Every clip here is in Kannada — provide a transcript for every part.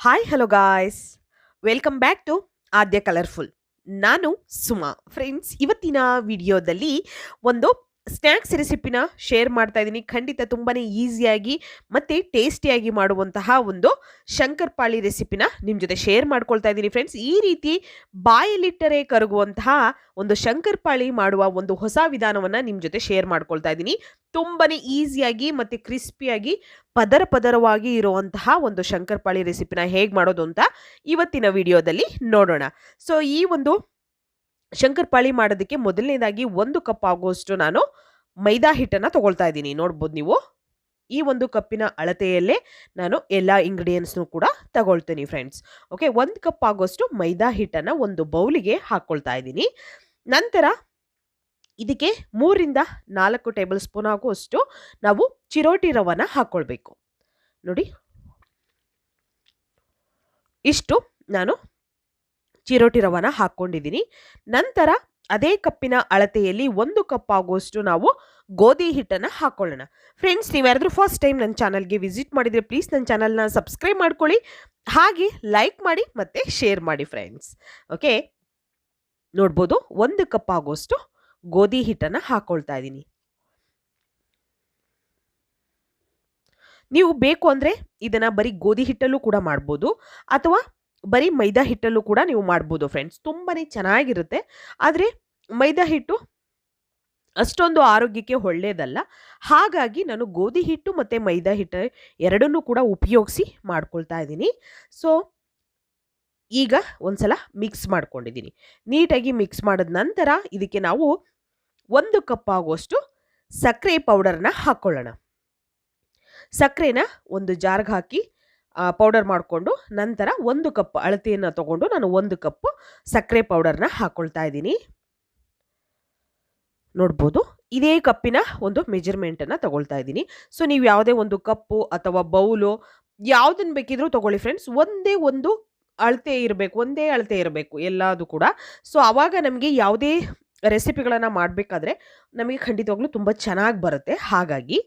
Hi hello guys, welcome back to Aadya colourful. ನಾನು ಸುಮಾ. ಫ್ರೆಂಡ್ಸ್, ಇವತ್ತಿನ ವಿಡಿಯೋದಲ್ಲಿ ಒಂದು ಸ್ನ್ಯಾಕ್ಸ್ ರೆಸಿಪಿನ ಶೇರ್ ಮಾಡ್ತಾ ಇದ್ದೀನಿ. ಖಂಡಿತ ತುಂಬಾ ಈಸಿಯಾಗಿ ಮತ್ತು ಟೇಸ್ಟಿಯಾಗಿ ಮಾಡುವಂತಹ ಒಂದು ಶಂಕರ್ಪಾಳಿ ರೆಸಿಪಿನ ನಿಮ್ಮ ಜೊತೆ ಶೇರ್ ಮಾಡ್ಕೊಳ್ತಾ ಇದ್ದೀನಿ. ಫ್ರೆಂಡ್ಸ್, ಈ ರೀತಿ ಬಾಯಲ್ಲಿಟ್ಟರೆ ಕರಗುವಂತಹ ಒಂದು ಶಂಕರ್ಪಾಳಿ ಮಾಡುವ ಒಂದು ಹೊಸ ವಿಧಾನವನ್ನು ನಿಮ್ಮ ಜೊತೆ ಶೇರ್ ಮಾಡ್ಕೊಳ್ತಾ ಇದ್ದೀನಿ. ತುಂಬಾ ಈಸಿಯಾಗಿ ಮತ್ತು ಕ್ರಿಸ್ಪಿಯಾಗಿ ಪದರವಾಗಿ ಇರುವಂತಹ ಒಂದು ಶಂಕರ್ಪಾಳಿ ರೆಸಿಪಿನ ಹೇಗೆ ಮಾಡೋದು ಅಂತ ಇವತ್ತಿನ ವಿಡಿಯೋದಲ್ಲಿ ನೋಡೋಣ. ಸೊ ಈ ಒಂದು ಶಂಕರ್ಪಾಳಿ ಮಾಡೋದಕ್ಕೆ ಮೊದಲನೇದಾಗಿ 1 ಕಪ್ ಆಗುವಷ್ಟು ನಾನು ಮೈದಾ ಹಿಟ್ಟನ್ನು ತಗೊಳ್ತಾ ಇದ್ದೀನಿ. ನೋಡ್ಬೋದು ನೀವು, ಈ ಒಂದು ಕಪ್ಪಿನ ಅಳತೆಯಲ್ಲೇ ನಾನು ಎಲ್ಲ ಇಂಗ್ರೀಡಿಯೆಂಟ್ಸ್ನು ಕೂಡ ತಗೊಳ್ತೀನಿ ಫ್ರೆಂಡ್ಸ್. ಓಕೆ, 1 ಕಪ್ ಆಗುವಷ್ಟು ಮೈದಾ ಹಿಟ್ಟನ್ನು ಒಂದು ಬೌಲಿಗೆ ಹಾಕ್ಕೊಳ್ತಾ ಇದ್ದೀನಿ. ನಂತರ ಇದಕ್ಕೆ 3ರಿಂದ 4 ಟೇಬಲ್ ಸ್ಪೂನ್ ಆಗುವಷ್ಟು ನಾವು ಚಿರೋಟಿ ರವನ ಹಾಕ್ಕೊಳ್ಬೇಕು. ನೋಡಿ, ಇಷ್ಟು ನಾನು ಚಿರೋಟಿ ರವನ ಹಾಕ್ಕೊಂಡಿದ್ದೀನಿ. ನಂತರ ಅದೇ ಕಪ್ಪಿನ ಅಳತೆಯಲ್ಲಿ 1 ಕಪ್ ಆಗುವಷ್ಟು ನಾವು ಗೋಧಿ ಹಿಟ್ಟನ್ನು ಹಾಕ್ಕೊಳ್ಳೋಣ. ಫ್ರೆಂಡ್ಸ್, ನೀವು ಯಾರಾದರೂ ಫಸ್ಟ್ ಟೈಮ್ ನನ್ನ ಚಾನಲ್ಗೆ ವಿಸಿಟ್ ಮಾಡಿದರೆ ಪ್ಲೀಸ್ ನನ್ನ ಚಾನಲ್ನ ಸಬ್ಸ್ಕ್ರೈಬ್ ಮಾಡ್ಕೊಳ್ಳಿ, ಹಾಗೆ ಲೈಕ್ ಮಾಡಿ ಮತ್ತು ಶೇರ್ ಮಾಡಿ ಫ್ರೆಂಡ್ಸ್. ಓಕೆ, ನೋಡ್ಬೋದು 1 ಕಪ್ ಆಗುವಷ್ಟು ಗೋಧಿ ಹಿಟ್ಟನ್ನು ಹಾಕ್ಕೊಳ್ತಾ ಇದ್ದೀನಿ. ನೀವು ಬೇಕು ಅಂದರೆ ಇದನ್ನು ಬರೀ ಗೋಧಿ ಹಿಟ್ಟಲ್ಲೂ ಕೂಡ ಮಾಡ್ಬೋದು, ಅಥವಾ ಬರೀ ಮೈದಾ ಹಿಟ್ಟಲ್ಲೂ ಕೂಡ ನೀವು ಮಾಡ್ಬೋದು ಫ್ರೆಂಡ್ಸ್. ತುಂಬಾ ಚೆನ್ನಾಗಿರುತ್ತೆ. ಆದರೆ ಮೈದಾ ಹಿಟ್ಟು ಅಷ್ಟೊಂದು ಆರೋಗ್ಯಕ್ಕೆ ಒಳ್ಳೆಯದಲ್ಲ. ಹಾಗಾಗಿ ನಾನು ಗೋಧಿ ಹಿಟ್ಟು ಮತ್ತು ಮೈದಾ ಹಿಟ್ಟು ಎರಡನ್ನೂ ಕೂಡ ಉಪಯೋಗಿಸಿ ಮಾಡ್ಕೊಳ್ತಾ ಇದ್ದೀನಿ. ಸೊ ಈಗ ಒಂದ್ಸಲ ಮಿಕ್ಸ್ ಮಾಡ್ಕೊಂಡಿದ್ದೀನಿ. ನೀಟಾಗಿ ಮಿಕ್ಸ್ ಮಾಡಿದ ನಂತರ ಇದಕ್ಕೆ ನಾವು 1 ಕಪ್ ಆಗುವಷ್ಟು ಸಕ್ಕರೆ ಪೌಡರ್ನ ಹಾಕ್ಕೊಳ್ಳೋಣ. ಸಕ್ಕರೆನ ಒಂದು ಜಾರ್ಗೆ ಹಾಕಿ ಪೌಡರ್ ಮಾಡಿಕೊಂಡು ನಂತರ 1 ಕಪ್ ಅಳತೆಯನ್ನು ತಗೊಂಡು ನಾನು 1 ಕಪ್ ಸಕ್ಕರೆ ಪೌಡರ್ನ ಹಾಕ್ಕೊಳ್ತಾ ಇದ್ದೀನಿ. ನೋಡ್ಬೋದು, ಇದೇ ಕಪ್ಪಿನ ಒಂದು ಮೆಜರ್ಮೆಂಟನ್ನು ತಗೊಳ್ತಾ ಇದ್ದೀನಿ. ಸೊ ನೀವು ಯಾವುದೇ ಒಂದು ಕಪ್ಪು ಅಥವಾ ಬೌಲು ಯಾವುದನ್ನು ಬೇಕಿದ್ರೂ ತಗೊಳ್ಳಿ ಫ್ರೆಂಡ್ಸ್. ಒಂದೇ ಅಳತೆ ಇರಬೇಕು ಎಲ್ಲದೂ ಕೂಡ. ಸೊ ಆವಾಗ ನಮಗೆ ಯಾವುದೇ ರೆಸಿಪಿಗಳನ್ನು ಮಾಡಬೇಕಾದ್ರೆ ನಮಗೆ ಖಂಡಿತವಾಗ್ಲೂ ತುಂಬ ಚೆನ್ನಾಗಿ ಬರುತ್ತೆ. ಹಾಗಾಗಿ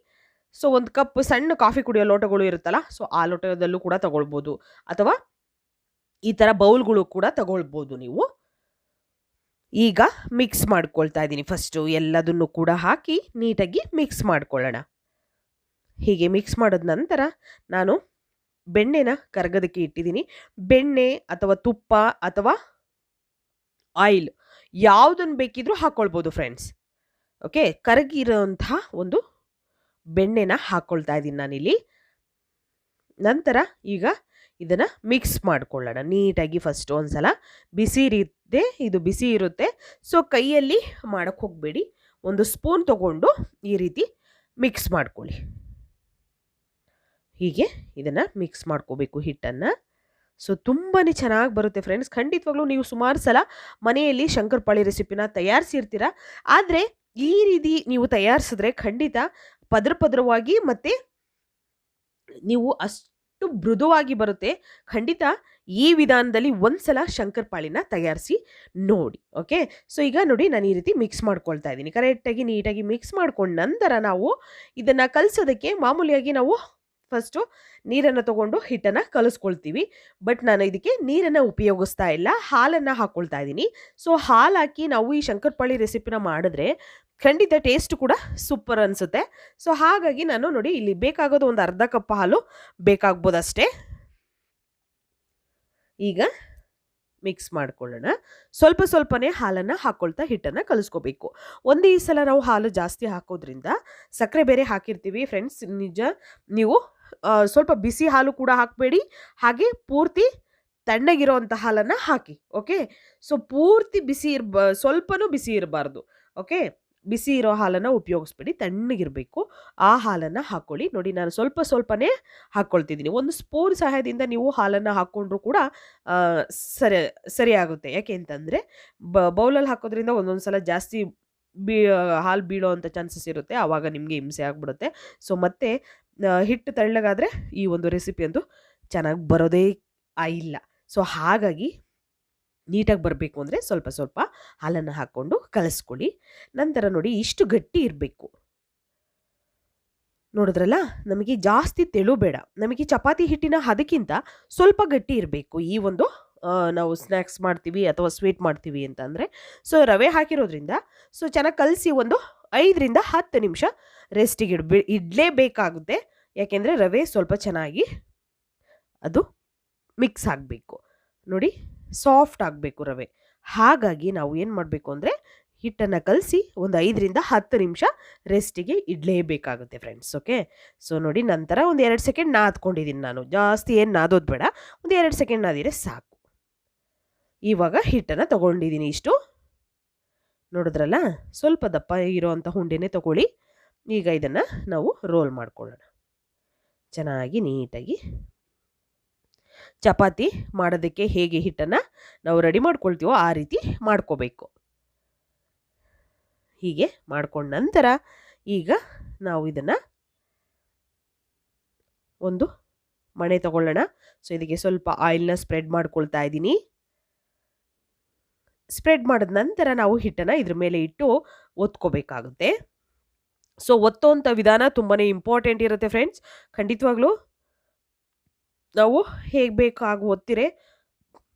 ಸೊ 1 ಕಪ್ ಸಣ್ಣ ಕಾಫಿ ಕುಡಿಯೋ ಲೋಟಗಳು ಇರುತ್ತಲ್ಲ, ಸೊ ಆ ಲೋಟದಲ್ಲೂ ಕೂಡ ತಗೊಳ್ಬೋದು, ಅಥವಾ ಈ ಥರ ಬೌಲ್ಗಳು ಕೂಡ ತಗೊಳ್ಬೋದು ನೀವು. ಈಗ ಮಿಕ್ಸ್ ಮಾಡ್ಕೊಳ್ತಾ ಇದ್ದೀನಿ. ಫಸ್ಟು ಎಲ್ಲದನ್ನು ಕೂಡ ಹಾಕಿ ನೀಟಾಗಿ ಮಿಕ್ಸ್ ಮಾಡ್ಕೊಳ್ಳೋಣ. ಹೀಗೆ ಮಿಕ್ಸ್ ಮಾಡಿದ ನಂತರ ನಾನು ಬೆಣ್ಣೆನ ಕರಗೋದಕ್ಕೆ ಇಟ್ಟಿದ್ದೀನಿ. ಬೆಣ್ಣೆ ಅಥವಾ ತುಪ್ಪ ಅಥವಾ ಆಯಿಲ್ ಯಾವುದನ್ನು ಬೇಕಿದ್ರೂ ಹಾಕ್ಕೊಳ್ಬೋದು ಫ್ರೆಂಡ್ಸ್. ಓಕೆ, ಕರಗಿರೋಂಥ ಒಂದು ಬೆಣ್ಣೆನ ಹಾಕ್ಕೊಳ್ತಾ ಇದ್ದೀನಿ ನಾನಿಲ್ಲಿ. ನಂತರ ಈಗ ಇದನ್ನು ಮಿಕ್ಸ್ ಮಾಡ್ಕೊಳ್ಳೋಣ ನೀಟಾಗಿ. ಫಸ್ಟ್ ಒಂದ್ಸಲ ಇದು ಬಿಸಿ ಇರುತ್ತೆ, ಸೊ ಕೈಯಲ್ಲಿ ಮಾಡೋಕ್ಕೆ ಹೋಗಬೇಡಿ. ಒಂದು ಸ್ಪೂನ್ ತಗೊಂಡು ಈ ರೀತಿ ಮಿಕ್ಸ್ ಮಾಡ್ಕೊಳ್ಳಿ. ಹೀಗೆ ಇದನ್ನು ಮಿಕ್ಸ್ ಮಾಡ್ಕೋಬೇಕು ಹಿಟ್ಟನ್ನು. ಸೊ ತುಂಬಾ ಚೆನ್ನಾಗಿ ಬರುತ್ತೆ ಫ್ರೆಂಡ್ಸ್. ಖಂಡಿತವಾಗ್ಲೂ ನೀವು ಸುಮಾರು ಸಲ ಮನೆಯಲ್ಲಿ ಶಂಕರ್ಪಾಳಿ ರೆಸಿಪಿನ ತಯಾರಿಸಿರ್ತೀರ. ಆದರೆ ಈ ರೀತಿ ನೀವು ತಯಾರಿಸಿದ್ರೆ ಖಂಡಿತ ಪದರವಾಗಿ ಮತ್ತು ನೀವು ಅಷ್ಟು ಮೃದುವಾಗಿ ಬರುತ್ತೆ. ಖಂಡಿತ ಈ ವಿಧಾನದಲ್ಲಿ ಒಂದ್ಸಲ ಶಂಕರ್ಪಾಳಿನ ತಯಾರಿಸಿ ನೋಡಿ. ಓಕೆ, ಸೊ ಈಗ ನೋಡಿ ನಾನು ಈ ರೀತಿ ಮಿಕ್ಸ್ ಮಾಡ್ಕೊಳ್ತಾ ಇದ್ದೀನಿ. ಕರೆಕ್ಟಾಗಿ ನೀಟಾಗಿ ಮಿಕ್ಸ್ ಮಾಡ್ಕೊಂಡ ನಂತರ ನಾವು ಇದನ್ನು ಕಲಿಸೋದಕ್ಕೆ ಮಾಮೂಲಿಯಾಗಿ ನಾವು ಫಸ್ಟು ನೀರನ್ನು ತಗೊಂಡು ಹಿಟ್ಟನ್ನು ಕಲಿಸ್ಕೊಳ್ತೀವಿ. ಬಟ್ ನಾನು ಇದಕ್ಕೆ ನೀರನ್ನು ಉಪಯೋಗಿಸ್ತಾ ಇಲ್ಲ, ಹಾಲನ್ನು ಹಾಕ್ಕೊಳ್ತಾ ಇದ್ದೀನಿ. ಸೊ ಹಾಲು ಹಾಕಿ ನಾವು ಈ ಶಂಕರ್ಪಾಳಿ ರೆಸಿಪಿನ ಮಾಡಿದ್ರೆ ಖಂಡಿತ ಟೇಸ್ಟ್ ಕೂಡ ಸೂಪರ್ ಅನಿಸುತ್ತೆ. ಸೊ ಹಾಗಾಗಿ ನಾನು ನೋಡಿ ಇಲ್ಲಿ ಬೇಕಾಗೋದು ಒಂದು ಅರ್ಧ ಕಪ್ ಹಾಲು ಬೇಕಾಗ್ಬೋದು ಅಷ್ಟೇ. ಈಗ ಮಿಕ್ಸ್ ಮಾಡ್ಕೊಳ್ಳೋಣ. ಸ್ವಲ್ಪನೇ ಹಾಲನ್ನು ಹಾಕ್ಕೊಳ್ತಾ ಹಿಟ್ಟನ್ನು ಕಲಿಸ್ಕೋಬೇಕು. ಒಂದೇ ಸಲ ನಾವು ಹಾಲು ಜಾಸ್ತಿ ಹಾಕೋದ್ರಿಂದ ಸಕ್ಕರೆ ಬೇರೆ ಹಾಕಿರ್ತೀವಿ ಫ್ರೆಂಡ್ಸ್. ನಿಜ, ನೀವು ಸ್ವಲ್ಪ ಬಿಸಿ ಹಾಲು ಕೂಡ ಹಾಕಬೇಡಿ, ಹಾಗೆ ಪೂರ್ತಿ ತಣ್ಣಗಿರೋವಂಥ ಹಾಲನ್ನು ಹಾಕಿ. ಓಕೆ, ಸೊ ಪೂರ್ತಿ ಸ್ವಲ್ಪನೂ ಬಿಸಿ ಇರಬಾರ್ದು. ಓಕೆ, ಬಿಸಿ ಇರೋ ಹಾಲನ್ನು ಉಪಯೋಗಿಸ್ಬೇಡಿ, ತಣ್ಣಗಿರಬೇಕು. ಆ ಹಾಲನ್ನು ಹಾಕ್ಕೊಳ್ಳಿ. ನೋಡಿ, ನಾನು ಸ್ವಲ್ಪನೇ ಹಾಕ್ಕೊಳ್ತಿದ್ದೀನಿ. 1 ಸ್ಪೂನ್ ಸಹಾಯದಿಂದ ನೀವು ಹಾಲನ್ನು ಹಾಕ್ಕೊಂಡ್ರೂ ಕೂಡ ಸರಿಯಾಗುತ್ತೆ. ಯಾಕೆ ಅಂತಂದರೆ ಬೌಲಲ್ಲಿ ಹಾಕೋದ್ರಿಂದ ಒಂದೊಂದು ಸಲ ಜಾಸ್ತಿ ಹಾಲು ಬೀಳೋ ಅಂಥ ಚಾನ್ಸಸ್ ಇರುತ್ತೆ. ಆವಾಗ ನಿಮಗೆ ಹಿಂಸೆ ಆಗಿಬಿಡುತ್ತೆ. ಸೊ ಮತ್ತೆ ಹಿಟ್ಟು ತಳ್ಳಗಾದರೆ ಈ ಒಂದು ರೆಸಿಪಿ ಅಂತೂ ಚೆನ್ನಾಗಿ ಬರೋದೇ ಇಲ್ಲ. ಸೊ ಹಾಗಾಗಿ ನೀಟಾಗಿ ಬರಬೇಕು ಅಂದರೆ ಸ್ವಲ್ಪ ಹಾಲನ್ನು ಹಾಕ್ಕೊಂಡು ಕಲಿಸ್ಕೊಳ್ಳಿ. ನಂತರ ನೋಡಿ, ಇಷ್ಟು ಗಟ್ಟಿ ಇರಬೇಕು. ನೋಡಿದ್ರಲ್ಲ, ನಮಗೆ ಜಾಸ್ತಿ ತೆಳು ಬೇಡ. ನಮಗೆ ಚಪಾತಿ ಹಿಟ್ಟಿನ ಹದಕ್ಕಿಂತ ಸ್ವಲ್ಪ ಗಟ್ಟಿ ಇರಬೇಕು ಈ ಒಂದು ನಾವು ಸ್ನ್ಯಾಕ್ಸ್ ಮಾಡ್ತೀವಿ ಅಥವಾ ಸ್ವೀಟ್ ಮಾಡ್ತೀವಿ ಅಂತಂದರೆ. ಸೊ ರವೆ ಹಾಕಿರೋದ್ರಿಂದ ಸೊ ಚೆನ್ನಾಗಿ ಕಲಸಿ ಒಂದು 5ರಿಂದ 10 ನಿಮಿಷ ರೆಸ್ಟಿಗೆ ಇಡಲೇಬೇಕಾಗುತ್ತೆ. ಯಾಕೆಂದರೆ ರವೆ ಸ್ವಲ್ಪ ಚೆನ್ನಾಗಿ ಅದು ಮಿಕ್ಸ್ ಆಗಬೇಕು. ನೋಡಿ, ಸಾಫ್ಟ್ ಆಗಬೇಕು ರವೆ. ಹಾಗಾಗಿ ನಾವು ಏನು ಮಾಡಬೇಕು ಅಂದರೆ ಹಿಟ್ಟನ್ನು ಕಲಸಿ ಒಂದು 5ರಿಂದ 10 ನಿಮಿಷ ರೆಸ್ಟಿಗೆ ಇಡಲೇಬೇಕಾಗುತ್ತೆ ಫ್ರೆಂಡ್ಸ್. ಓಕೆ, ಸೊ ನೋಡಿ, ನಂತರ ಒಂದು 2 ಸೆಕೆಂಡ್ ನಾದ್ಕೊಂಡಿದ್ದೀನಿ ನಾನು. ಜಾಸ್ತಿ ಏನು ನಾದೋದು ಬೇಡ, ಒಂದು 2 ಸೆಕೆಂಡ್ ನಾದಿದ್ರೆ ಸಾಕು. ಇವಾಗ ಹಿಟ್ಟನ್ನು ತೊಗೊಂಡಿದ್ದೀನಿ ಇಷ್ಟು. ನೋಡಿದ್ರಲ್ಲ, ಸ್ವಲ್ಪ ದಪ್ಪ ಇರೋವಂಥ ಹುಂಡೆನೇ ತೊಗೊಳ್ಳಿ. ಈಗ ಇದನ್ನು ನಾವು ರೋಲ್ ಮಾಡ್ಕೊಳ್ಳೋಣ ಚೆನ್ನಾಗಿ ನೀಟಾಗಿ. ಚಪಾತಿ ಮಾಡೋದಕ್ಕೆ ಹೇಗೆ ಹಿಟ್ಟನ್ನು ನಾವು ರೆಡಿ ಮಾಡ್ಕೊಳ್ತೀವೋ ಆ ರೀತಿ ಮಾಡ್ಕೋಬೇಕು. ಹೀಗೆ ಮಾಡ್ಕೊಂಡ ನಂತರ ಈಗ ನಾವು ಇದನ್ನು ಒಂದು ಮಣೆ ತಗೊಳ್ಳೋಣ. ಸೊ ಇದಕ್ಕೆ ಸ್ವಲ್ಪ ಆಯಿಲ್ನ ಸ್ಪ್ರೆಡ್ ಮಾಡ್ಕೊಳ್ತಾ ಇದ್ದೀನಿ. ಸ್ಪ್ರೆಡ್ ಮಾಡಿದ ನಂತರ ನಾವು ಹಿಟ್ಟನ್ನು ಇದ್ರ ಮೇಲೆ ಇಟ್ಟು ಒತ್ಕೋಬೇಕಾಗುತ್ತೆ. ಸೊ ಒತ್ತೋಂಥ ವಿಧಾನ ತುಂಬಾ ಇಂಪಾರ್ಟೆಂಟ್ ಇರುತ್ತೆ ಫ್ರೆಂಡ್ಸ್. ಖಂಡಿತವಾಗ್ಲೂ ನಾವು ಹೇಗೆ ಬೇಕಾಗಿ ಒತ್ತಿರೆ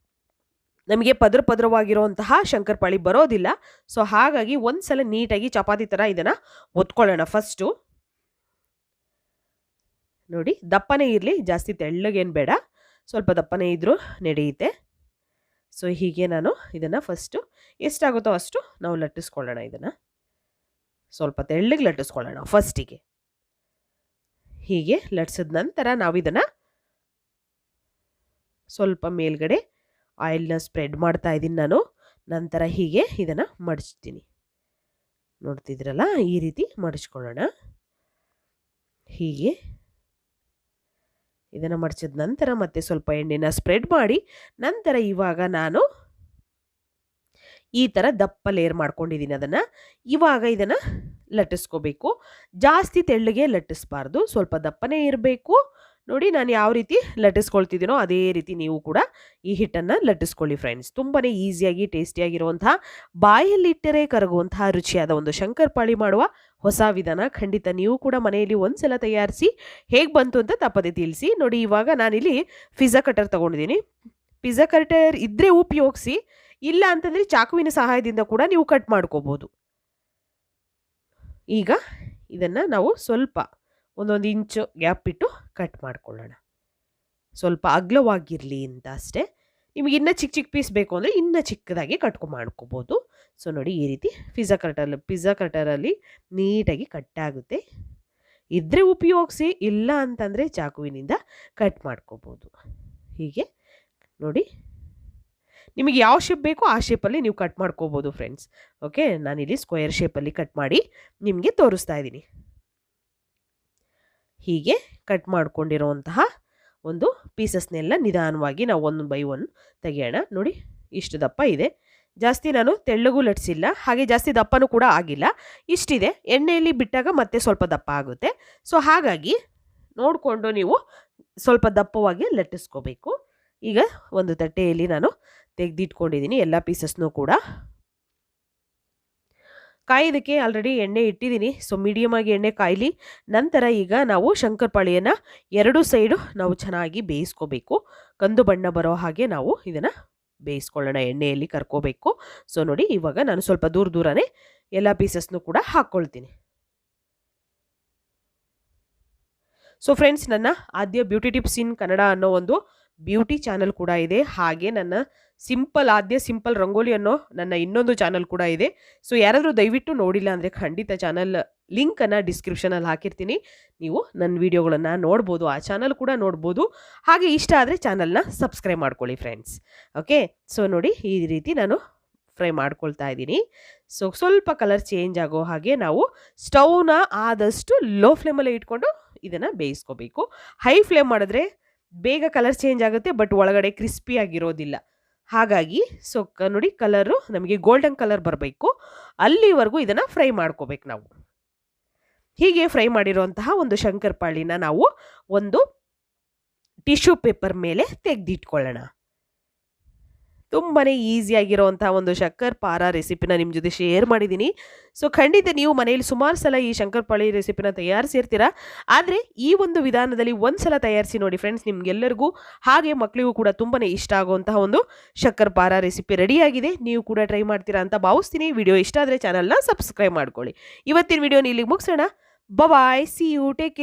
ನಮಗೆ ಪದರವಾಗಿರುವಂತಹ ಶಂಕರಪಾಳಿ ಬರೋದಿಲ್ಲ. ಸೊ ಹಾಗಾಗಿ ಒಂದ್ಸಲ ನೀಟಾಗಿ ಚಪಾತಿ ಥರ ಇದನ್ನು ಒತ್ಕೊಳ್ಳೋಣ ಫಸ್ಟು. ನೋಡಿ, ದಪ್ಪನೇ ಇರಲಿ, ಜಾಸ್ತಿ ತೆಳ್ಳಗೇನು ಬೇಡ, ಸ್ವಲ್ಪ ದಪ್ಪನೇ ಇದ್ದರೂ ನಡೆಯುತ್ತೆ. ಸೊ ಹೀಗೆ ನಾನು ಇದನ್ನು ಫಸ್ಟು ಎಷ್ಟಾಗುತ್ತೋ ಅಷ್ಟು ನಾವು ಲಟ್ಟಿಸ್ಕೊಳ್ಳೋಣ. ಇದನ್ನು ಸ್ವಲ್ಪ ತೆಳ್ಳಗೆ ಲಟ್ಟಿಸ್ಕೊಳ್ಳೋಣ ಫಸ್ಟಿಗೆ. ಹೀಗೆ ಲಟ್ಸಿದ ನಂತರ ನಾವು ಇದನ್ನು ಸ್ವಲ್ಪ ಮೇಲ್ಗಡೆ ಆಯಿಲ್ನ ಸ್ಪ್ರೆಡ್ ಮಾಡ್ತಾ ಇದ್ದೀನಿ ನಾನು. ನಂತರ ಹೀಗೆ ಇದನ್ನು ಮಡಚ್ತೀನಿ. ನೋಡ್ತಿದ್ರಲ್ಲ, ಈ ರೀತಿ ಮಡಚ್ಕೊಳ್ಳೋಣ. ಹೀಗೆ ಇದನ್ನು ಮಡಚಿದ ನಂತರ ಮತ್ತೆ ಸ್ವಲ್ಪ ಎಣ್ಣೆನ ಸ್ಪ್ರೆಡ್ ಮಾಡಿ ನಂತರ ಇವಾಗ ನಾನು ಈ ಥರ ದಪ್ಪ ಲೇಯರ್ ಮಾಡ್ಕೊಂಡಿದ್ದೀನಿ. ಅದನ್ನು ಇವಾಗ ಇದನ್ನು ಲಟ್ಟಿಸ್ಕೋಬೇಕು. ಜಾಸ್ತಿ ತೆಳ್ಳಗೆ ಲಟ್ಟಿಸ್ಬಾರ್ದು, ಸ್ವಲ್ಪ ದಪ್ಪನೇ ಇರಬೇಕು. ನೋಡಿ, ನಾನು ಯಾವ ರೀತಿ ಲಟ್ಟಿಸ್ಕೊಳ್ತಿದ್ದೀನೋ ಅದೇ ರೀತಿ ನೀವು ಕೂಡ ಈ ಹಿಟ್ಟನ್ನು ಲಟ್ಟಿಸ್ಕೊಳ್ಳಿ ಫ್ರೆಂಡ್ಸ್. ತುಂಬಾ ಈಸಿಯಾಗಿ ಟೇಸ್ಟಿಯಾಗಿರುವಂತಹ, ಬಾಯಲ್ಲಿಟ್ಟರೆ ಕರಗುವಂತಹ ರುಚಿಯಾದ ಒಂದು ಶಂಕರಪಾಳಿ ಮಾಡುವ ಹೊಸ ವಿಧಾನ. ಖಂಡಿತ ನೀವು ಕೂಡ ಮನೆಯಲ್ಲಿ ಒಂದ್ಸಲ ತಯಾರಿಸಿ ಹೇಗೆ ಬಂತು ಅಂತ ತಪ್ಪದೆ ತಿಳಿಸಿ. ನೋಡಿ, ಇವಾಗ ನಾನಿಲ್ಲಿ ಪಿಜ್ಜಾ ಕಟರ್ ತೊಗೊಂಡಿದ್ದೀನಿ. ಪಿಜ್ಜಾ ಕಟರ್ ಇದ್ದರೆ ಉಪಯೋಗಿಸಿ, ಇಲ್ಲ ಅಂತಂದರೆ ಚಾಕುವಿನ ಸಹಾಯದಿಂದ ಕೂಡ ನೀವು ಕಟ್ ಮಾಡ್ಕೋಬೋದು. ಈಗ ಇದನ್ನು ನಾವು ಸ್ವಲ್ಪ 1 ಇಂಚು ಗ್ಯಾಪ್ ಇಟ್ಟು ಕಟ್ ಮಾಡ್ಕೊಳ್ಳೋಣ. ಸ್ವಲ್ಪ ಅಗಲವಾಗಿರಲಿ ಅಂತ ಅಷ್ಟೇ. ನಿಮಗೆ ಇನ್ನೂ ಚಿಕ್ಕ ಪೀಸ್ ಬೇಕು ಅಂದರೆ ಇನ್ನೂ ಚಿಕ್ಕದಾಗಿ ಮಾಡ್ಕೋಬೋದು. ಸೊ ನೋಡಿ, ಈ ರೀತಿ ಪಿಜ್ಜಾ ಕಟರಲ್ಲಿ ನೀಟಾಗಿ ಕಟ್ಟಾಗುತ್ತೆ. ಇದ್ದರೆ ಉಪಯೋಗಿಸಿ, ಇಲ್ಲ ಅಂತಂದರೆ ಚಾಕುವಿನಿಂದ ಕಟ್ ಮಾಡ್ಕೋಬೋದು. ಹೀಗೆ ನೋಡಿ, ನಿಮಗೆ ಯಾವ ಶೇಪ್ ಬೇಕೋ ಆ ಶೇಪಲ್ಲಿ ನೀವು ಕಟ್ ಮಾಡ್ಕೋಬೋದು ಫ್ರೆಂಡ್ಸ್. ಓಕೆ, ನಾನಿಲ್ಲಿ ಸ್ಕ್ವೇರ್ ಶೇಪಲ್ಲಿ ಕಟ್ ಮಾಡಿ ನಿಮಗೆ ತೋರಿಸ್ತಾ ಇದ್ದೀನಿ. ಹೀಗೆ ಕಟ್ ಮಾಡ್ಕೊಂಡಿರೋಂತಹ ಒಂದು ಪೀಸಸ್ನೆಲ್ಲ ನಿಧಾನವಾಗಿ ನಾವು 1 ಬೈ 1 ತೆಗೆಯೋಣ. ನೋಡಿ, ಇಷ್ಟು ದಪ್ಪ ಇದೆ. ಜಾಸ್ತಿ ನಾನು ತೆಳ್ಳಗೂ ಲಟ್ಸಿಲ್ಲ, ಹಾಗೆ ಜಾಸ್ತಿ ದಪ್ಪನೂ ಕೂಡ ಆಗಿಲ್ಲ. ಇಷ್ಟಿದೆ. ಎಣ್ಣೆಯಲ್ಲಿ ಬಿಟ್ಟಾಗ ಮತ್ತೆ ಸ್ವಲ್ಪ ದಪ್ಪ ಆಗುತ್ತೆ. ಸೊ ಹಾಗಾಗಿ ನೋಡಿಕೊಂಡು ನೀವು ಸ್ವಲ್ಪ ದಪ್ಪವಾಗಿ ಲಟ್ಟಿಸ್ಕೋಬೇಕು. ಈಗ ಒಂದು ತಟ್ಟೆಯಲ್ಲಿ ನಾನು ತೆಗೆದಿಟ್ಕೊಂಡಿದ್ದೀನಿ ಎಲ್ಲ ಪೀಸಸ್ನೂ ಕೂಡ. ಕಾಯೋದಕ್ಕೆ ಆಲ್ರೆಡಿ ಎಣ್ಣೆ ಇಟ್ಟಿದ್ದೀನಿ. ಸೊ ಮೀಡಿಯಮ್ ಆಗಿ ಎಣ್ಣೆ ಕಾಯಲಿ. ನಂತರ ಈಗ ನಾವು ಶಂಕರಪಾಳಿಯನ್ನು 2 ಸೈಡು ನಾವು ಚೆನ್ನಾಗಿ ಬೇಯಿಸ್ಕೋಬೇಕು. ಕಂದು ಬಣ್ಣ ಬರೋ ಹಾಗೆ ನಾವು ಇದನ್ನು ಬೇಯಿಸ್ಕೊಳ್ಳೋಣ, ಎಣ್ಣೆಯಲ್ಲಿ ಕರ್ಕೋಬೇಕು. ಸೊ ನೋಡಿ, ಇವಾಗ ನಾನು ಸ್ವಲ್ಪ ದೂರನೇ ಎಲ್ಲ ಪೀಸಸ್ನೂ ಕೂಡ ಹಾಕ್ಕೊಳ್ತೀನಿ. ಸೊ ಫ್ರೆಂಡ್ಸ್, ನನ್ನ ಆದ್ಯ ಬ್ಯೂಟಿ ಟಿಪ್ಸ್ ಇನ್ ಕನ್ನಡ ಅನ್ನೋ ಒಂದು ಬ್ಯೂಟಿ ಚಾನಲ್ ಕೂಡ ಇದೆ. ಹಾಗೆ ನನ್ನ ಆದ್ಯ ಸಿಂಪಲ್ ರಂಗೋಲಿ ಅನ್ನೋ ನನ್ನ ಇನ್ನೊಂದು ಚಾನಲ್ ಕೂಡ ಇದೆ. ಸೊ ಯಾರಾದರೂ ದಯವಿಟ್ಟು ನೋಡಿಲ್ಲ ಅಂದರೆ ಖಂಡಿತ ಚಾನಲ್ ಲಿಂಕನ್ನು ಡಿಸ್ಕ್ರಿಪ್ಷನಲ್ಲಿ ಹಾಕಿರ್ತೀನಿ. ನೀವು ನನ್ನ ವಿಡಿಯೋಗಳನ್ನು ನೋಡ್ಬೋದು, ಆ ಚಾನಲ್ ಕೂಡ ನೋಡ್ಬೋದು. ಹಾಗೆ ಇಷ್ಟ ಆದರೆ ಚಾನಲ್ನ ಸಬ್ಸ್ಕ್ರೈಬ್ ಮಾಡ್ಕೊಳ್ಳಿ ಫ್ರೆಂಡ್ಸ್. ಓಕೆ, ಸೊ ನೋಡಿ, ಈ ರೀತಿ ನಾನು ಫ್ರೈ ಮಾಡ್ಕೊಳ್ತಾ ಇದ್ದೀನಿ. ಸೊ ಸ್ವಲ್ಪ ಕಲರ್ ಚೇಂಜ್ ಆಗೋ ಹಾಗೆ ನಾವು ಸ್ಟವ್ನ ಆದಷ್ಟು ಲೋ ಫ್ಲೇಮಲ್ಲೇ ಇಟ್ಕೊಂಡು ಇದನ್ನು ಬೇಯಿಸ್ಕೋಬೇಕು. ಹೈ ಫ್ಲೇಮ್ ಮಾಡಿದ್ರೆ ಬೇಗ ಕಲರ್ ಚೇಂಜ್ ಆಗುತ್ತೆ, ಬಟ್ ಒಳಗಡೆ ಕ್ರಿಸ್ಪಿ ಆಗಿರೋದಿಲ್ಲ. ಹಾಗಾಗಿ ಸೊ ನೋಡಿ, ಕಲರು ನಮಗೆ ಗೋಲ್ಡನ್ ಕಲರ್ ಬರಬೇಕು, ಅಲ್ಲಿವರೆಗೂ ಇದನ್ನು ಫ್ರೈ ಮಾಡ್ಕೋಬೇಕು ನಾವು. ಹೀಗೆ ಫ್ರೈ ಮಾಡಿರುವಂತಹ ಒಂದು ಶಂಕರಪಾಳಿನ ನಾವು ಒಂದು ಟಿಶ್ಯೂ ಪೇಪರ್ ಮೇಲೆ ತೆಗೆದಿಟ್ಕೊಳ್ಳೋಣ. ತುಂಬಾನೇ ಈಸಿಯಾಗಿರೋವಂತಹ ಒಂದು ಶಕ್ಕರ್ ಪಾರ ರೆಸಿಪಿನ ನಿಮ್ಮ ಜೊತೆ ಶೇರ್ ಮಾಡಿದ್ದೀನಿ. ಸೊ ಖಂಡಿತ ನೀವು ಮನೆಯಲ್ಲಿ ಸುಮಾರು ಸಲ ಈ ಶಂಕರಪಾಳಿ ರೆಸಿಪಿನ ತಯಾರಿಸಿರ್ತೀರಾ. ಆದರೆ ಈ ಒಂದು ವಿಧಾನದಲ್ಲಿ ಒಂದು ಸಲ ತಯಾರಿಸಿ ನೋಡಿ ಫ್ರೆಂಡ್ಸ್, ನಿಮ್ಗೆಲ್ಲರಿಗೂ ಹಾಗೆ ಮಕ್ಕಳಿಗೂ ಕೂಡ ತುಂಬಾನೇ ಇಷ್ಟ ಆಗುವಂತಹ ಒಂದು ಶಕ್ಕರ್ ಪಾರ ರೆಸಿಪಿ ರೆಡಿಯಾಗಿದೆ. ನೀವು ಕೂಡ ಟ್ರೈ ಮಾಡ್ತೀರಾ ಅಂತ ಭಾವಿಸ್ತೀನಿ. ವಿಡಿಯೋ ಇಷ್ಟ ಆದರೆ ಚಾನಲ್ನ ಸಬ್ಸ್ಕ್ರೈಬ್ ಮಾಡ್ಕೊಳ್ಳಿ. ಇವತ್ತಿನ ವಿಡಿಯೋನ ಇಲ್ಲಿಗೆ ಮುಗಿಸೋಣ. ಬಾಯ್, ಸಿ ಯು, ಟೇಕ್ ಕೇರ್.